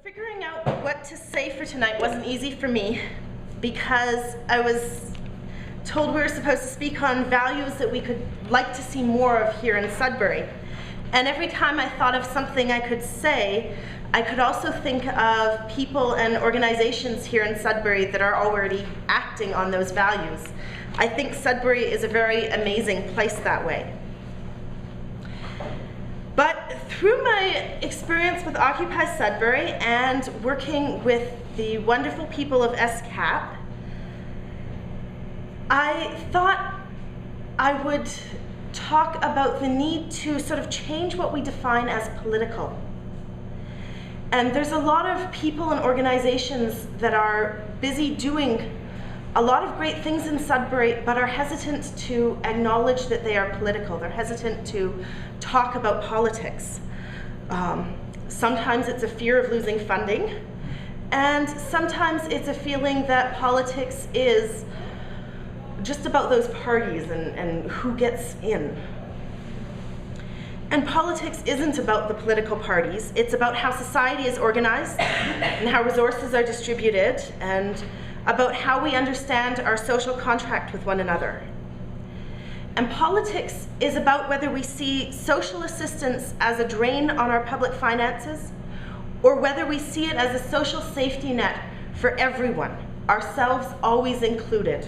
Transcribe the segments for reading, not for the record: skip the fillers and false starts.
Figuring out what to say for tonight wasn't easy for me because I was told we were supposed to speak on values that we could like to see more of here in Sudbury. And every time I thought of something I could say, I could also think of people and organizations here in Sudbury that are already acting on those values. I think Sudbury is a very amazing place that way. But through my experience with Occupy Sudbury and working with the wonderful people of SCAP, I thought I would talk about the need to sort of change what we define as political. And there's a lot of people and organizations that are busy doing a lot of great things in Sudbury, but are hesitant to acknowledge that they are political. They're hesitant to talk about politics. Sometimes it's a fear of losing funding, and sometimes it's a feeling that politics is just about those parties and who gets in. And politics isn't about the political parties. It's about how society is organized and how resources are distributed and about how we understand our social contract with one another. And politics is about whether we see social assistance as a drain on our public finances or whether we see it as a social safety net for everyone, ourselves always included.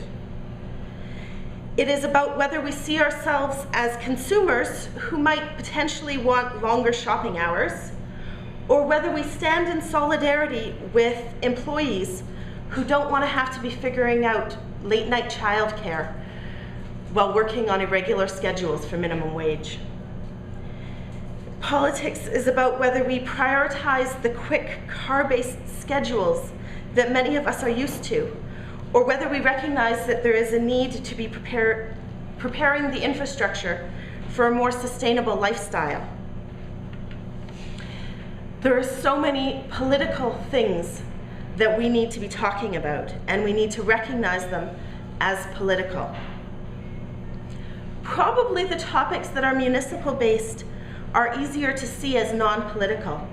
It is about whether we see ourselves as consumers who might potentially want longer shopping hours, or whether we stand in solidarity with employees who don't want to have to be figuring out late-night childcare while working on irregular schedules for minimum wage. Politics is about whether we prioritize the quick car-based schedules that many of us are used to, or whether we recognize that there is a need to be preparing the infrastructure for a more sustainable lifestyle. There are so many political things that we need to be talking about, and we need to recognize them as political. Probably the topics that are municipal-based are easier to see as non-political,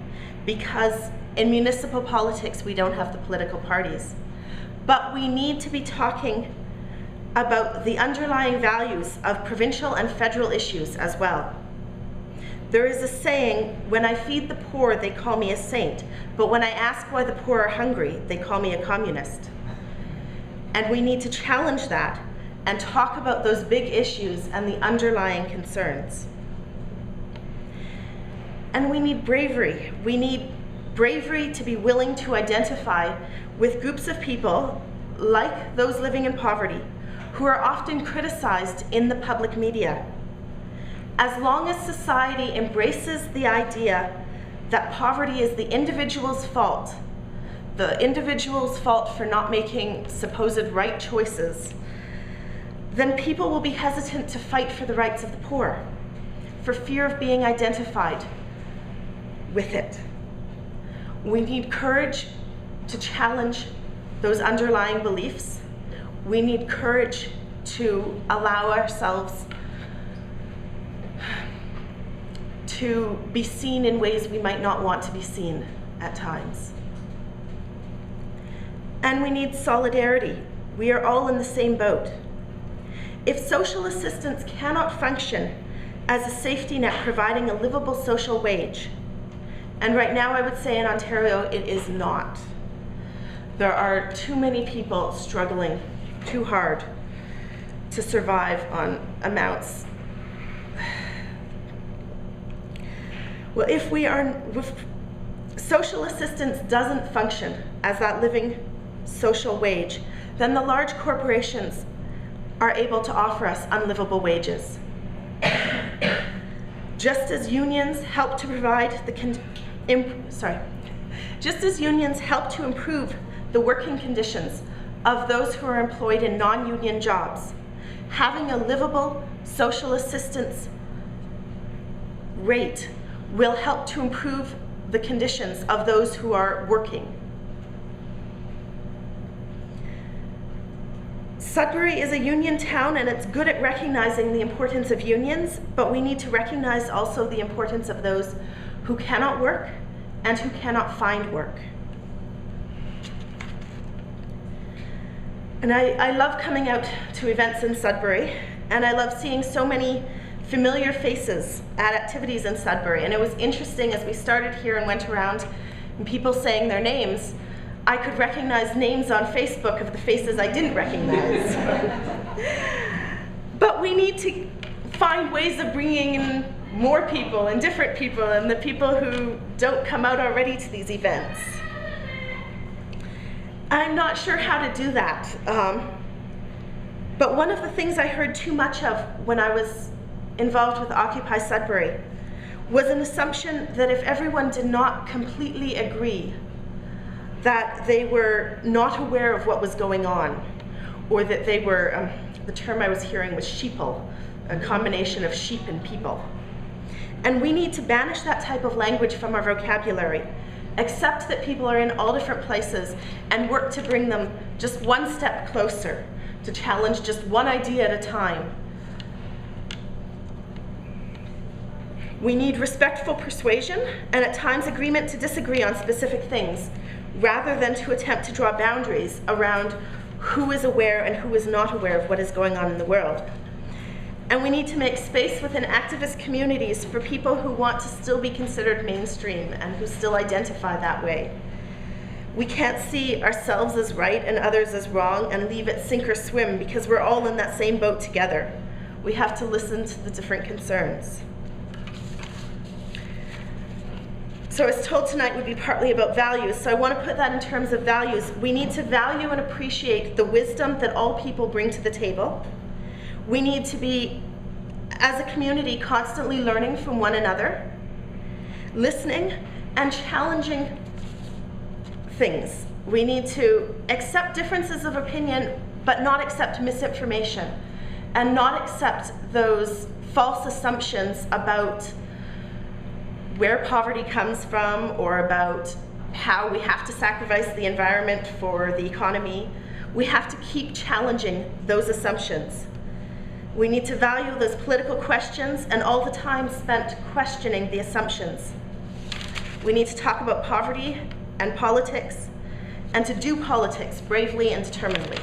because in municipal politics we don't have the political parties. But we need to be talking about the underlying values of provincial and federal issues as well. There is a saying, when I feed the poor, they call me a saint, but when I ask why the poor are hungry, they call me a communist. And we need to challenge that and talk about those big issues and the underlying concerns. And we need bravery. We need bravery to be willing to identify with groups of people, like those living in poverty, who are often criticized in the public media. As long as society embraces the idea that poverty is the individual's fault for not making supposed right choices, then people will be hesitant to fight for the rights of the poor, for fear of being identified with it. We need courage to challenge those underlying beliefs. We need courage to allow ourselves to be seen in ways we might not want to be seen at times. And we need solidarity. We are all in the same boat. If social assistance cannot function as a safety net providing a livable social wage, and right now I would say in Ontario it is not. There are too many people struggling too hard to survive on amounts. Well, if social assistance doesn't function as that living social wage, then the large corporations are able to offer us unlivable wages. Just as unions help to improve the working conditions of those who are employed in non-union jobs, having a livable social assistance rate will help to improve the conditions of those who are working. Sudbury is a union town, and it's good at recognizing the importance of unions, but we need to recognize also the importance of those who cannot work and who cannot find work. And I love coming out to events in Sudbury, and I love seeing so many familiar faces at activities in Sudbury. And it was interesting as we started here and went around and people saying their names, I could recognize names on Facebook of the faces I didn't recognize. But we need to find ways of bringing in more people and different people and the people who don't come out already to these events. I'm not sure how to do that. But one of the things I heard too much of when I was involved with Occupy Sudbury was an assumption that if everyone did not completely agree, that they were not aware of what was going on, or that they were, the term I was hearing was sheeple, a combination of sheep and people. And we need to banish that type of language from our vocabulary, accept that people are in all different places, and work to bring them just one step closer, to challenge just one idea at a time. We need respectful persuasion and at times agreement to disagree on specific things, rather than to attempt to draw boundaries around who is aware and who is not aware of what is going on in the world. And we need to make space within activist communities for people who want to still be considered mainstream and who still identify that way. We can't see ourselves as right and others as wrong and leave it sink or swim because we're all in that same boat together. We have to listen to the different concerns. So I was told tonight would be partly about values, so I want to put that in terms of values. We need to value and appreciate the wisdom that all people bring to the table. We need to be, as a community, constantly learning from one another, listening and challenging things. We need to accept differences of opinion, but not accept misinformation, and not accept those false assumptions about where poverty comes from or about how we have to sacrifice the environment for the economy. We have to keep challenging those assumptions. We need to value those political questions and all the time spent questioning the assumptions. We need to talk about poverty and politics, and to do politics bravely and determinedly.